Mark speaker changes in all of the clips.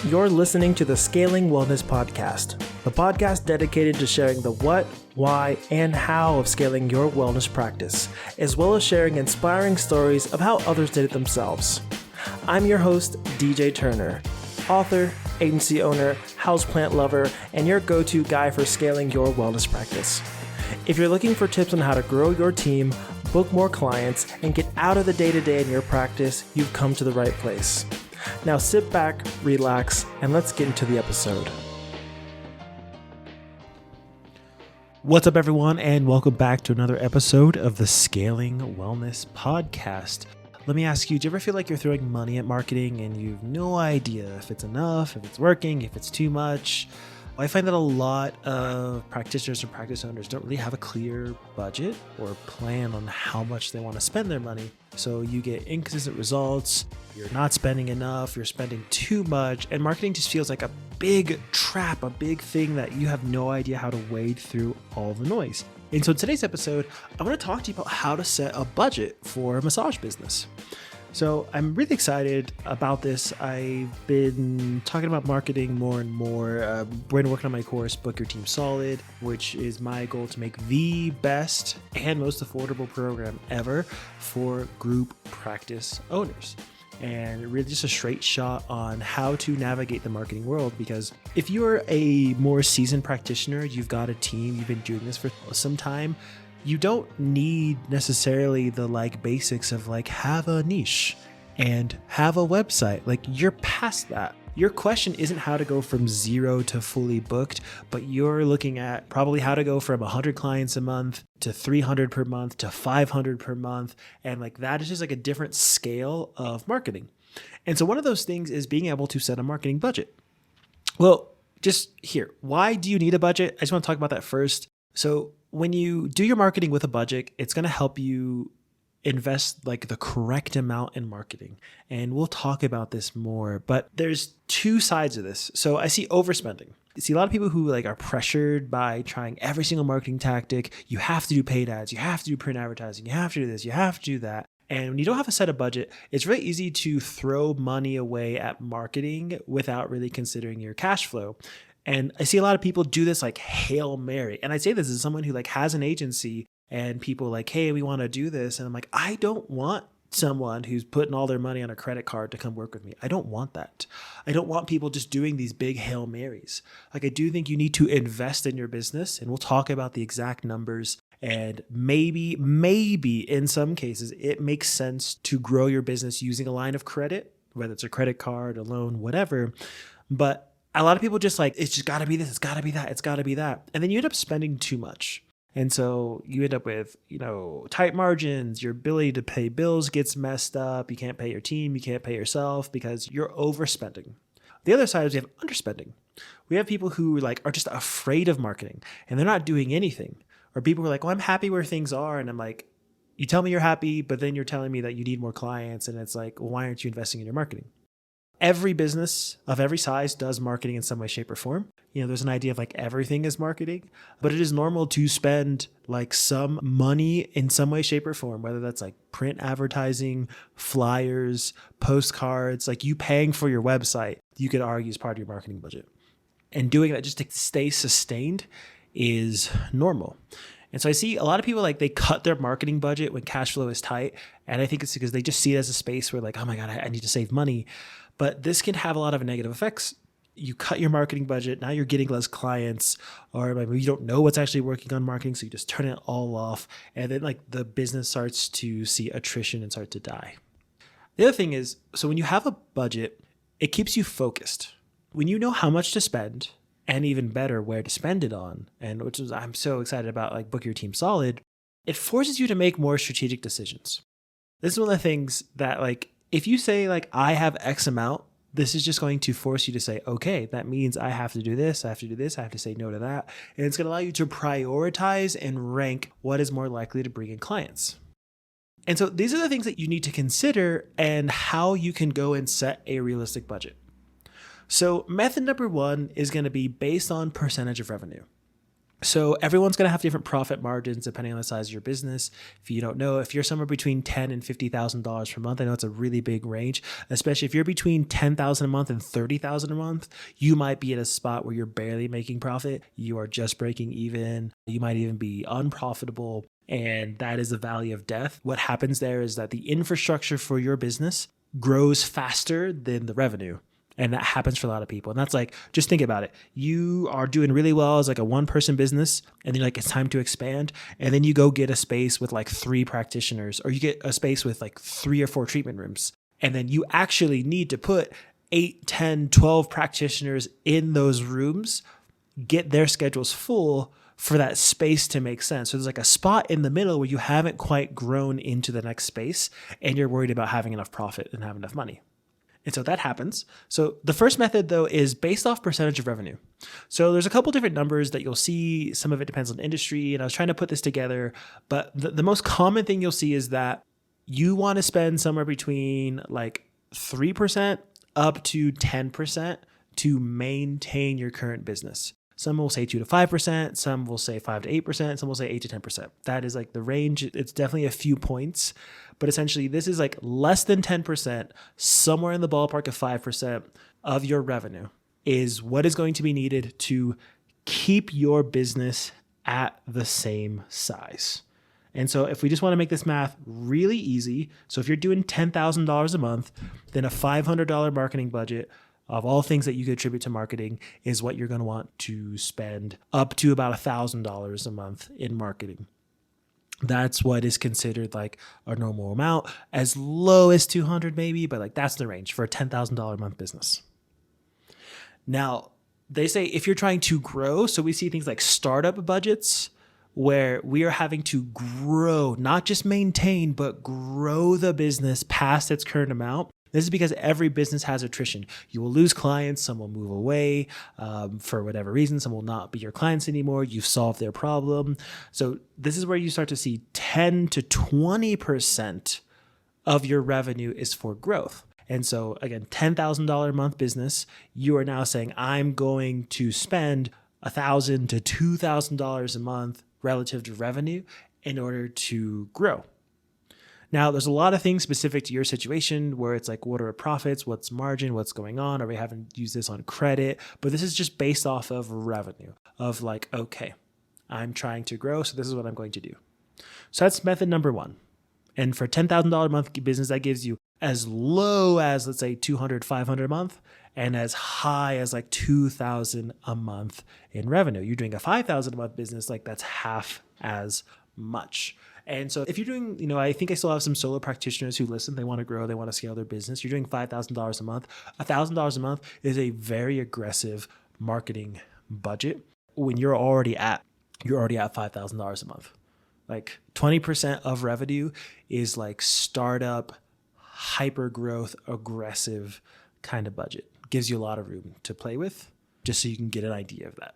Speaker 1: You're listening to the Scaling Wellness Podcast, the podcast dedicated to sharing the what, why, and how of scaling your wellness practice, as well as sharing inspiring stories of how others did it themselves. I'm your host, DJ Turner, author, agency owner, houseplant lover, and your go-to guy for scaling your wellness practice. If you're looking for tips on how to grow your team, book more clients, and get out of the day-to-day in your practice, you've come to the right place. Now sit back, relax, and let's get into the episode. What's up, everyone, and welcome back to another episode of the Scaling Wellness Podcast. Let me ask you, do you ever feel like you're throwing money at marketing and you have no idea if it's enough, if it's working, if it's too much? Well, I find that a lot of practitioners and practice owners don't really have a clear budget or plan on how much they want to spend their money. So you get inconsistent results, you're not spending enough, you're spending too much, and marketing just feels like a big trap, a big thing that you have no idea how to wade through all the noise. And so in today's episode, I want to talk to you about how to set a budget for a massage business. So I'm really excited about this. I've been talking about marketing more and more. Been working on my course, Book Your Team Solid, which is my goal to make the best and most affordable program ever for group practice owners. And really just a straight shot on how to navigate the marketing world, because if you're a more seasoned practitioner, you've got a team, you've been doing this for some time, you don't need necessarily the basics of have a niche and have a website. You're past that. Your question isn't how to go from zero to fully booked, but you're looking at probably how to go from 100 clients a month to 300 per month to 500 per month. And that is just a different scale of marketing. And so one of those things is being able to set a marketing budget. Well, just here, why do you need a budget? I just want to talk about that first. So when you do your marketing with a budget, it's going to help you invest the correct amount in marketing. And we'll talk about this more, but there's two sides of this. So I see overspending. I see a lot of people who are pressured by trying every single marketing tactic. You have to do paid ads. You have to do print advertising. You have to do this. You have to do that. And when you don't have a set of budget, it's really easy to throw money away at marketing without really considering your cash flow. And I see a lot of people do this Hail Mary. And I say this as someone who has an agency and people hey, we want to do this. And I'm I don't want someone who's putting all their money on a credit card to come work with me. I don't want that. I don't want people just doing these big Hail Marys. I do think you need to invest in your business, and we'll talk about the exact numbers. And maybe in some cases, it makes sense to grow your business using a line of credit, whether it's a credit card, a loan, whatever. But a lot of people just it's just got to be this, it's got to be that, it's got to be that. And then you end up spending too much. And so you end up with, tight margins, your ability to pay bills gets messed up. You can't pay your team, you can't pay yourself because you're overspending. The other side is we have underspending. We have people who are just afraid of marketing and they're not doing anything. Or people who are well, I'm happy where things are. And I'm you tell me you're happy, but then you're telling me that you need more clients. And it's well, why aren't you investing in your marketing? Every business of every size does marketing in some way, shape, or form. There's an idea of everything is marketing, but it is normal to spend some money in some way, shape, or form, whether that's print advertising, flyers, postcards, you paying for your website, you could argue is part of your marketing budget. And doing that just to stay sustained is normal. And so I see a lot of people they cut their marketing budget when cash flow is tight. And I think it's because they just see it as a space where oh my God, I need to save money. But this can have a lot of negative effects. You cut your marketing budget, now you're getting less clients, or maybe you don't know what's actually working on marketing, so you just turn it all off. And then the business starts to see attrition and start to die. The other thing is, so when you have a budget, it keeps you focused. When you know how much to spend, and even better, where to spend it on, and which is I'm so excited about Book Your Team Solid, it forces you to make more strategic decisions. This is one of the things that if you say I have X amount, this is just going to force you to say, okay, that means I have to do this, I have to do this, I have to say no to that. And it's going to allow you to prioritize and rank what is more likely to bring in clients. And so these are the things that you need to consider and how you can go and set a realistic budget. So method number one is going to be based on percentage of revenue. So everyone's going to have different profit margins depending on the size of your business. If you don't know, if you're somewhere between $10,000 and $50,000 per month, I know it's a really big range, especially if you're between $10,000 a month and $30,000 a month, you might be at a spot where you're barely making profit. You are just breaking even. You might even be unprofitable. And that is the valley of death. What happens there is that the infrastructure for your business grows faster than the revenue. And that happens for a lot of people. And that's like, just think about it. You are doing really well as like a one-person business, and then like it's time to expand. And then you go get a space with like 3 practitioners, or you get a space with like 3 or 4 treatment rooms. And then you actually need to put 8, 10, 12 practitioners in those rooms, get their schedules full for that space to make sense. So there's like a spot in the middle where you haven't quite grown into the next space, and you're worried about having enough profit and have enough money. And so that happens. So the first method, though, is based off percentage of revenue. So there's a couple different numbers that you'll see. Some of it depends on industry. And I was trying to put this together. But the most common thing you'll see is that you want to spend somewhere between like 3% up to 10% to maintain your current business. Some will say 2 to 5%. Some will say 5 to 8%. Some will say 8 to 10%. That is like the range. It's definitely a few points, but essentially this is like less than 10%, somewhere in the ballpark of 5% of your revenue is what is going to be needed to keep your business at the same size. And so if we just want to make this math really easy, so if you're doing $10,000 a month, then a $500 marketing budget of all things that you could attribute to marketing is what you're going to want to spend up to about $1,000 a month in marketing. That's what is considered like a normal amount, as low as 200 maybe, but like that's the range for a $10,000 a month business. Now, they say if you're trying to grow, so we see things like startup budgets where we are having to grow, not just maintain, but grow the business past its current amount. This is because every business has attrition. You will lose clients. Some will move away for whatever reason. Some will not be your clients anymore. You've solved their problem. So this is where you start to see 10 to 20% of your revenue is for growth. And so again, $10,000 a month business, you are now saying, I'm going to spend $1,000 to $2,000 a month relative to revenue in order to grow. Now, there's a lot of things specific to your situation where it's like, what are profits? What's margin? What's going on? Are we having to use this on credit? But this is just based off of revenue of like, okay, I'm trying to grow, so this is what I'm going to do. So that's method number 1. And for $10,000 a month business, that gives you as low as, let's say, $200, $500 a month, and as high as like $2,000 a month in revenue. You're doing a $5,000 a month business, like that's half as much. And so if you're doing, I think I still have some solo practitioners who listen, they want to grow, they want to scale their business. You're doing $5,000 a month. $1,000 a month is a very aggressive marketing budget when you're already at $5,000 a month. Like 20% of revenue is like startup, hyper growth, aggressive kind of budget. Gives you a lot of room to play with, just so you can get an idea of that.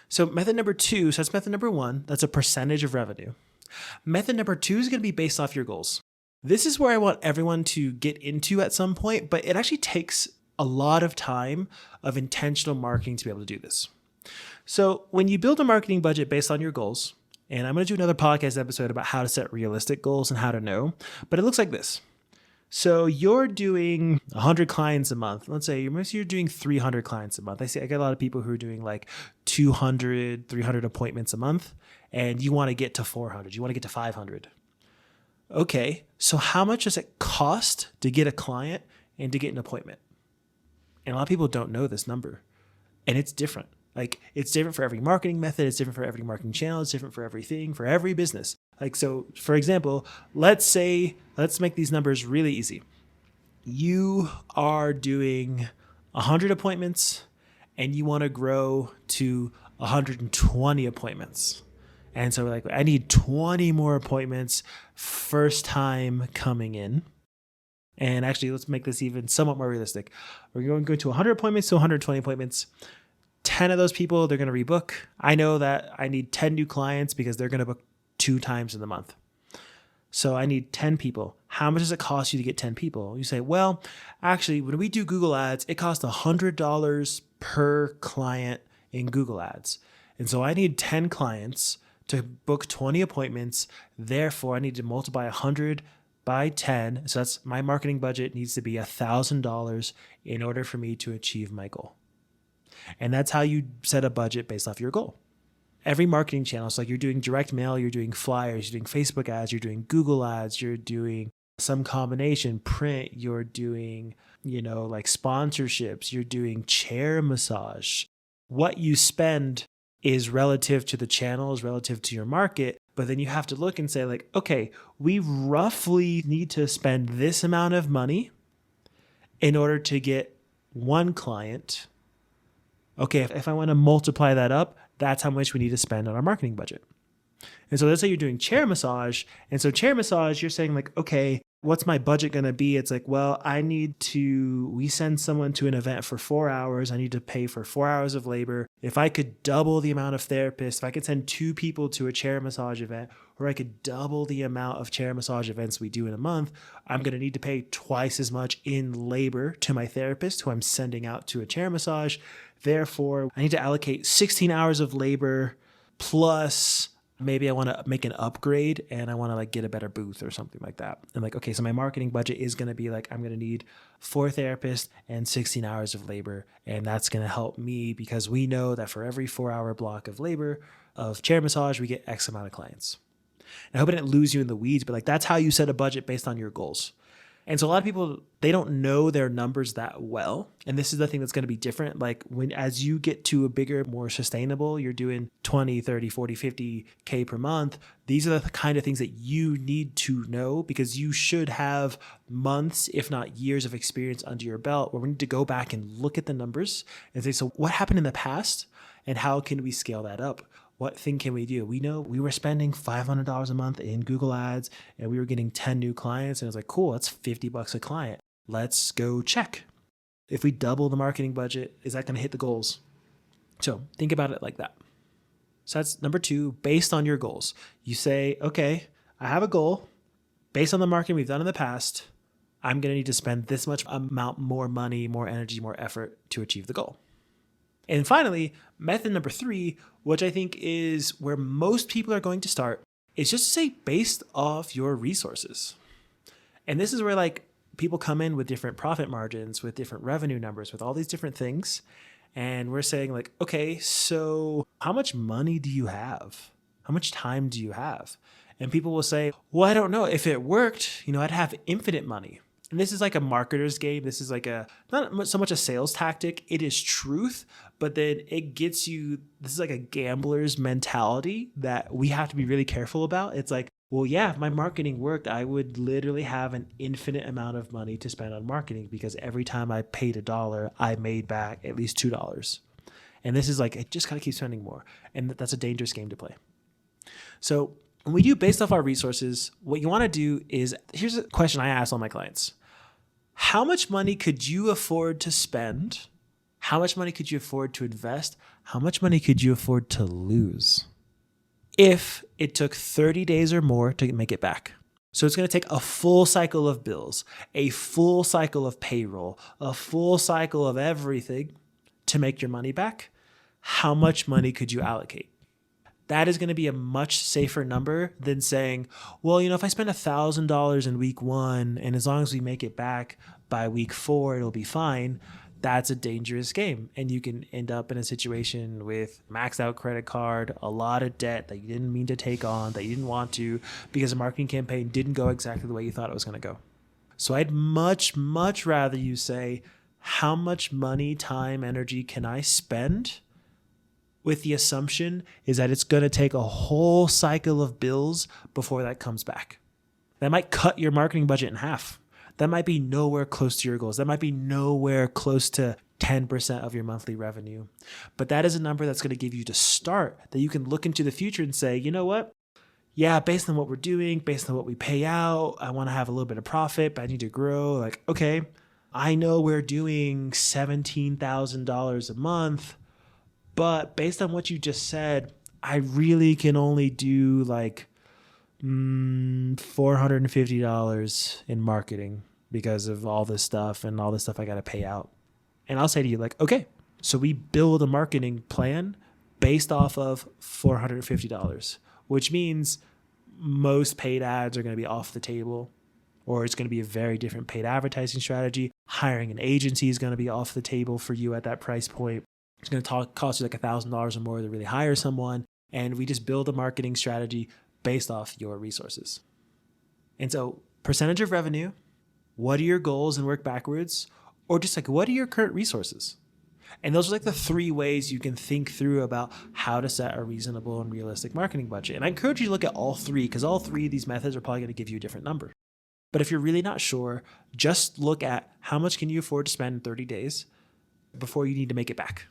Speaker 1: So method number 2, so that's method number 1, that's a percentage of revenue. Method number 2 is going to be based off your goals. This is where I want everyone to get into at some point, but it actually takes a lot of time of intentional marketing to be able to do this. So when you build a marketing budget based on your goals, and I'm going to do another podcast episode about how to set realistic goals and how to know, but it looks like this. So you're doing 100 clients a month. Let's say you're doing 300 clients a month. I get a lot of people who are doing like 200, 300 appointments a month, and you want to get to 400. You want to get to 500. Okay, so how much does it cost to get a client and to get an appointment? And a lot of people don't know this number, and it's different. Like it's different for every marketing method. It's different for every marketing channel. It's different for everything, for every business. Like, so for example, let's make these numbers really easy. You are doing 100 appointments and you want to grow to 120 appointments. And so we're like, I need 20 more appointments first time coming in. And actually, let's make this even somewhat more realistic. We're going to 100 appointments to 120 appointments. 10 of those people, they're going to rebook. I know that I need 10 new clients because they're going to book 2 times in the month. So I need 10 people. How much does it cost you to get 10 people? You say, well, actually, when we do Google Ads, it costs $100 per client in Google Ads. And so I need 10 clients to book 20 appointments. Therefore, I need to multiply 100 by 10. So that's my marketing budget needs to be $1,000 in order for me to achieve my goal. And that's how you set a budget based off your goal. Every marketing channel, so like you're doing direct mail, you're doing flyers, you're doing Facebook ads, you're doing Google ads, you're doing some combination, print, you're doing, like sponsorships, you're doing chair massage. What you spend is relative to the channels, relative to your market. But then you have to look and say like, okay, we roughly need to spend this amount of money in order to get one client. Okay, if I want to multiply that up, that's how much we need to spend on our marketing budget. And so let's say you're doing chair massage. And so chair massage, you're saying like, okay, what's my budget going to be? It's like, well, we send someone to an event for 4 hours. I need to pay for 4 hours of labor. If I could double the amount of therapists, if I could send 2 people to a chair massage event, or I could double the amount of chair massage events we do in a month, I'm going to need to pay twice as much in labor to my therapist who I'm sending out to a chair massage. Therefore, I need to allocate 16 hours of labor plus maybe I want to make an upgrade and I want to like get a better booth or something like that. And like, okay, so my marketing budget is going to be like, I'm going to need 4 therapists and 16 hours of labor. And that's going to help me because we know that for every 4-hour block of labor of chair massage, we get X amount of clients. And I hope I didn't lose you in the weeds, but like that's how you set a budget based on your goals. And so a lot of people, they don't know their numbers that well. And this is the thing that's going to be different. Like as you get to a bigger, more sustainable, you're doing 20, 30, 40, 50K per month. These are the kind of things that you need to know because you should have months, if not years of experience under your belt where we need to go back and look at the numbers and say, so what happened in the past and how can we scale that up? What thing can we do? We know we were spending $500 a month in Google ads and we were getting 10 new clients. And it was like, cool, that's $50 a client. Let's go check. If we double the marketing budget, is that going to hit the goals? So think about it like that. So that's number 2, based on your goals. You say, okay, I have a goal. Based on the marketing we've done in the past, I'm going to need to spend this much amount more money, more energy, more effort to achieve the goal. And finally, method number 3, which I think is where most people are going to start, is just to say based off your resources. And this is where like people come in with different profit margins, with different revenue numbers, with all these different things. And we're saying like, okay, so how much money do you have? How much time do you have? And people will say, well, I don't know. If it worked, I'd have infinite money. And this is like a marketer's game. This is like not so much a sales tactic. It is truth, but then it gets you, this is like a gambler's mentality that we have to be really careful about. It's like, well, yeah, if my marketing worked, I would literally have an infinite amount of money to spend on marketing because every time I paid $1, I made back at least $2. And this is like, it just gotta keep spending more. And that's a dangerous game to play. So when we do based off our resources, what you wanna do is, here's a question I ask all my clients. How much money could you afford to spend? How much money could you afford to invest? How much money could you afford to lose if it took 30 days or more to make it back? So it's going to take a full cycle of bills, a full cycle of payroll, a full cycle of everything to make your money back. How much money could you allocate? That is going to be a much safer number than saying, well, if I spend $1,000 in week 1 and as long as we make it back by week 4, it'll be fine. That's a dangerous game. And you can end up in a situation with maxed out credit card, a lot of debt that you didn't mean to take on, that you didn't want to, because the marketing campaign didn't go exactly the way you thought it was going to go. So I'd much, much rather you say, how much money, time, energy can I spend? With the assumption is that it's going to take a whole cycle of bills before that comes back. That might cut your marketing budget in half. That might be nowhere close to your goals. That might be nowhere close to 10% of your monthly revenue. But that is a number that's going to give you to start that you can look into the future and say, you know what? Yeah, based on what we're doing, based on what we pay out, I want to have a little bit of profit, but I need to grow. Like, okay, I know we're doing $17,000 a month. But based on what you just said, I really can only do like $450 in marketing because of all this stuff and all this stuff I got to pay out. And I'll say to you like, okay, so we build a marketing plan based off of $450, which means most paid ads are going to be off the table, or it's going to be a very different paid advertising strategy. Hiring an agency is going to be off the table for you at that price point. It's going to cost you like $1,000 or more to really hire someone. And we just build a marketing strategy based off your resources. And so percentage of revenue, what are your goals, and work backwards, or just like, what are your current resources? And those are like the three ways you can think through about how to set a reasonable and realistic marketing budget. And I encourage you to look at all three, because all three of these methods are probably going to give you a different number. But if you're really not sure, just look at how much can you afford to spend in 30 days before you need to make it back,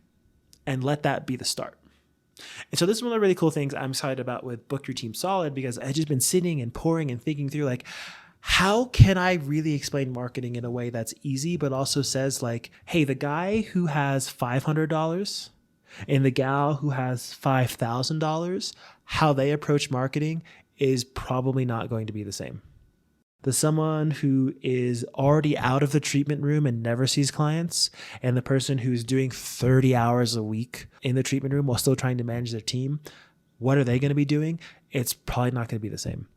Speaker 1: and let that be the start. And so this is one of the really cool things I'm excited about with Book Your Team Solid, because I've just been sitting and pouring and thinking through like, how can I really explain marketing in a way that's easy, but also says like, hey, the guy who has $500 and the gal who has $5,000, how they approach marketing is probably not going to be the same. The someone who is already out of the treatment room and never sees clients, and the person who's doing 30 hours a week in the treatment room while still trying to manage their team, what are they going to be doing? It's probably not going to be the same.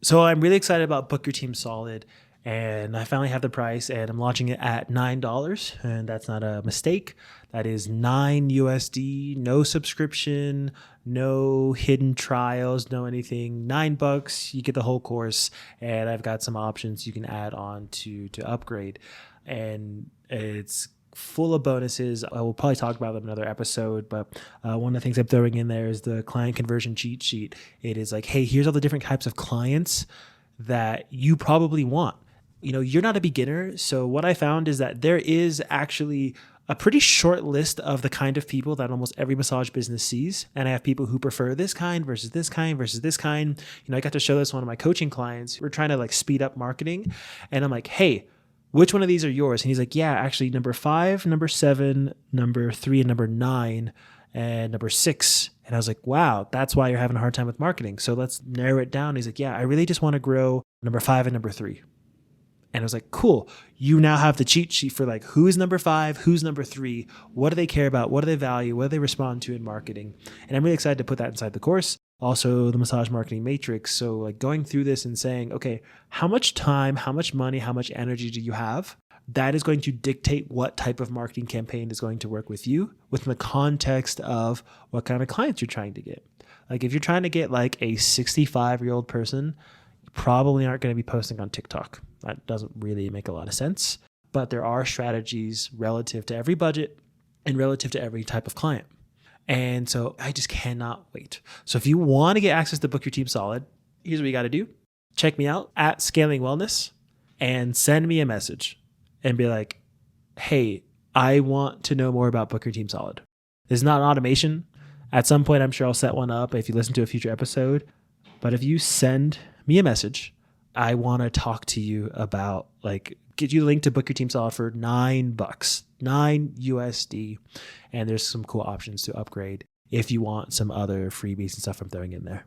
Speaker 1: So I'm really excited about Book Your Team Solid, and I finally have the price, and I'm launching it at $9, and that's not a mistake. That is $9 USD, no subscription, no hidden trials, no anything. $9, you get the whole course, and I've got some options you can add on to upgrade, and it's full of bonuses. I will probably talk about them in another episode, but one of the things I'm throwing in there is the client conversion cheat sheet. It is like, hey, here's all the different types of clients that you probably want. You know, you're not a beginner. So what I found is that there is actually a pretty short list of the kind of people that almost every massage business sees. And I have people who prefer this kind versus this kind versus this kind. You know, I got to show this one of my coaching clients. We're trying to like speed up marketing. And I'm like, hey, which one of these are yours? And he's like, yeah, actually number 5, number 7, number 3, and number 9, and number 6. And I was like, wow, that's why you're having a hard time with marketing. So let's narrow it down. He's like, yeah, I really just want to grow number 5 and number 3. And I was like, cool. You now have the cheat sheet for like, who is number 5? Who's number 3? What do they care about? What do they value? What do they respond to in marketing? And I'm really excited to put that inside the course. Also the massage marketing matrix. So like going through this and saying, okay, how much time, how much money, how much energy do you have? That is going to dictate what type of marketing campaign is going to work with you within the context of what kind of clients you're trying to get. Like if you're trying to get like a 65-year-old person, you probably aren't going to be posting on TikTok. That doesn't really make a lot of sense, but there are strategies relative to every budget and relative to every type of client. And so I just cannot wait. So if you want to get access to Book Your Team Solid, here's what you got to do. Check me out at Scaling Wellness and send me a message and be like, hey, I want to know more about Book Your Team Solid. This is not an automation. At some point, I'm sure I'll set one up if you listen to a future episode. But if you send me a message, I want to talk to you about like, get you a link to Book Your Team Solid for $9, $9 USD. And there's some cool options to upgrade if you want some other freebies and stuff I'm throwing in there.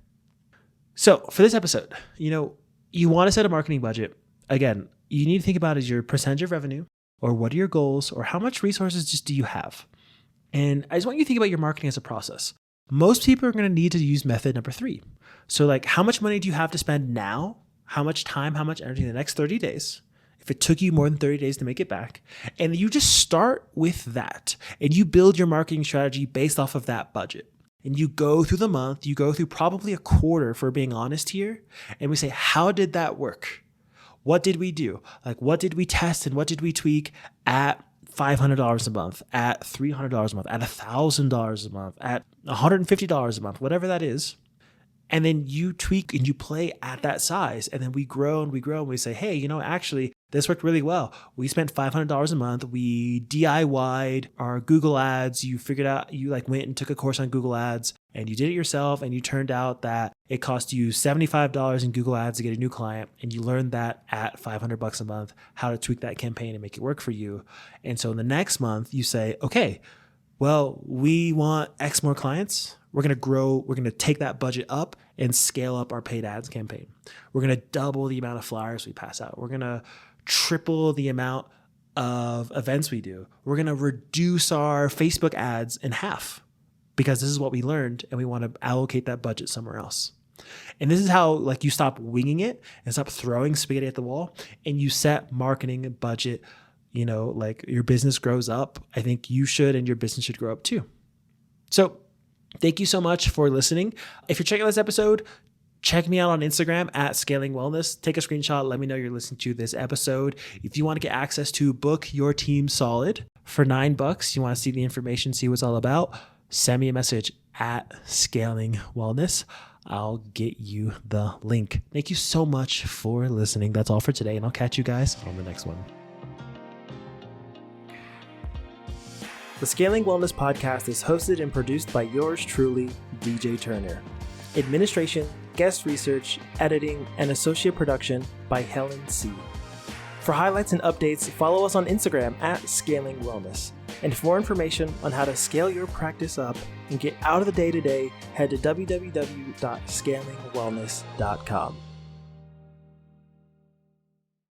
Speaker 1: So for this episode, you want to set a marketing budget. Again, you need to think about is your percentage of revenue, or what are your goals, or how much resources just do you have? And I just want you to think about your marketing as a process. Most people are going to need to use method number 3. So like, how much money do you have to spend now? How much time, how much energy in the next 30 days? If it took you more than 30 days to make it back, and you just start with that and you build your marketing strategy based off of that budget. And you go through the month, you go through probably a quarter, for being honest here. And we say, how did that work? What did we do? Like, what did we test and what did we tweak at $500 a month, at $300 a month, at $1,000 a month, at $150 a month, whatever that is. And then you tweak and you play at that size. And then we grow and we grow and we say, hey, actually, this worked really well. We spent $500 a month. We DIY'd our Google ads. You figured out, you went and took a course on Google ads and you did it yourself. And you turned out that it cost you $75 in Google ads to get a new client. And you learned that at $500 a month, how to tweak that campaign and make it work for you. And so in the next month you say, okay, well, we want X more clients. We're going to grow. We're going to take that budget up and scale up our paid ads campaign. We're going to double the amount of flyers we pass out. We're going to triple the amount of events we do. We're going to reduce our Facebook ads in half. because this is what we learned and we want to allocate that budget somewhere else. And this is how you stop winging it and stop throwing spaghetti at the wall, and you set marketing budget. Your business grows up. I think you should, and your business should grow up too. So thank you so much for listening. If you're checking out this episode, check me out on Instagram at Scaling Wellness. Take a screenshot. Let me know you're listening to this episode. If you want to get access to Book Your Team Solid for $9, you want to see the information, see what it's all about, send me a message at Scaling Wellness. I'll get you the link. Thank you so much for listening. That's all for today, and I'll catch you guys on the next one. The Scaling Wellness Podcast is hosted and produced by yours truly, DJ Turner. Administration, guest research, editing, and associate production by Helen C. For highlights and updates, follow us on Instagram at Scaling Wellness. And for more information on how to scale your practice up and get out of the day-to-day, head to www.scalingwellness.com.